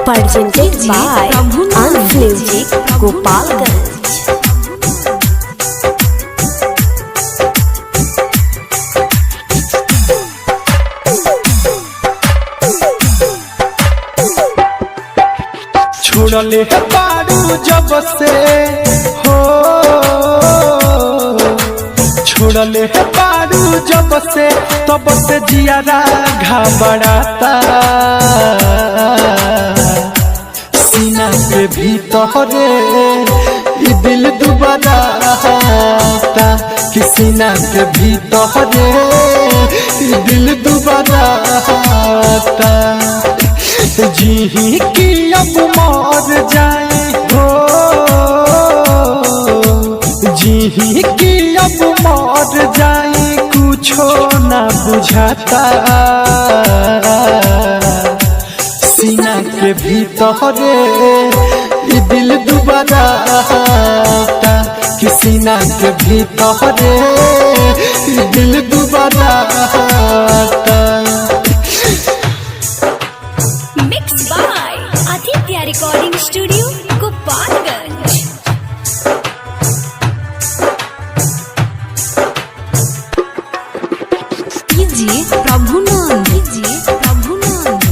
presented by Ans Music Gopalganj। छोड़ले पारू जब से हो, छोड़ले पारू जब से तब से जियारा घबराता, सीना के भीतरे ये दिल दुबराता, कि सीना के भीतरे ये दिल दुबराता। जी की अब मर जाए हो, जी की अब मर जाए कुछो ना बुझाता, सीना के भीतरे ये दिल दुबराता, कि सीना के भीतरे ये दिल दुबराता। Recording studio Gopalganj. कीजिए प्रभुनंद, कीजिए प्रभुनंद।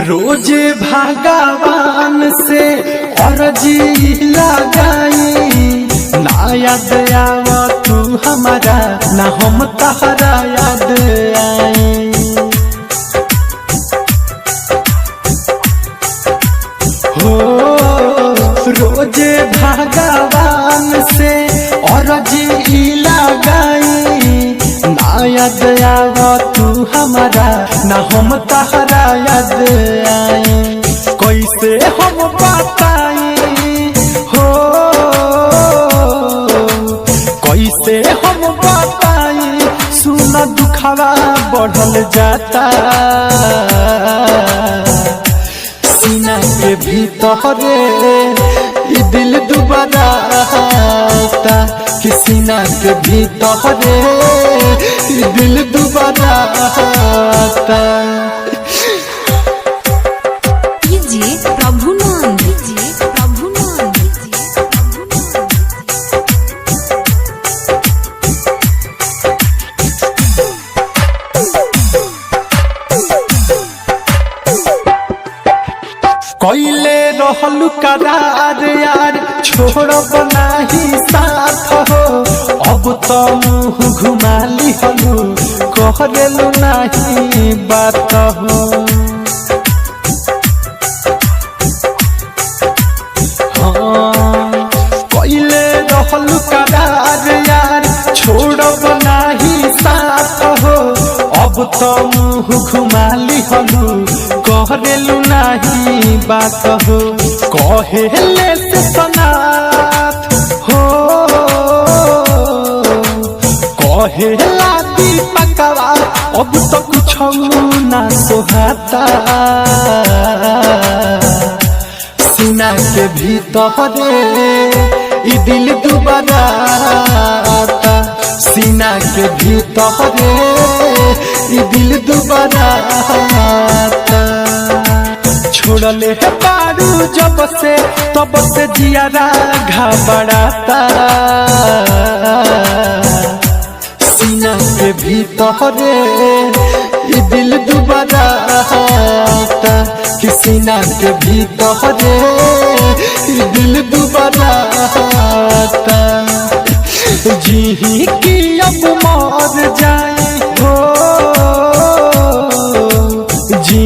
रोजे भगवान से अर्जी लगाई, ना याद आवा तू हमारा, ना हम तहरा याद आई। हो रोजे भगवान से अर्जी लगाई, ना याद आवा तू हमारा, ना हम तहरा याद आई। कैसे हम बताई हो, कैसे हम बताई, सुना दुखवा बढ़ल जाता, सीना के भीतरे ये दिल दुबराता, कि सीना के भीतरे ये दिल दुबराता। कीजिए प्रभुनंद, कीजिए प्रभुनंद। कैले रहलू करार यार, छोड़ब नाही साथ हो, अब तो मुँह घुमा लिहलू, कहलू नाही बात हो। हाँ कैले रहलू करार यार, छोड़ब नाही साथ हो, अब तो मुँह घुमा लिहलू, कहलू नाही बात हो। कहेले से सनाथ हो, कहेला दीपकवा, अब तो कुछ ना सोहाता, सीना के भीतरे ये दिल दुबराता, सीना के भीतरे ये दिल दुबराता। छोड़ले पारू जब से तब से जियारा घबराता, सीना के भीतरे ये दिल दुबराता, कि सीना के भीतरे ये दिल दुबराता। जी की अब मर जाए हो, जी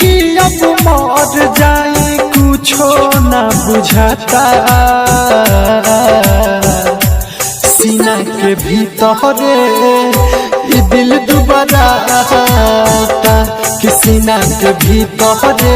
की अब मर जाए कुछो ना बुझाता, सीना के भीतरे ये दिल दुबराता, कि सीना के भीतरे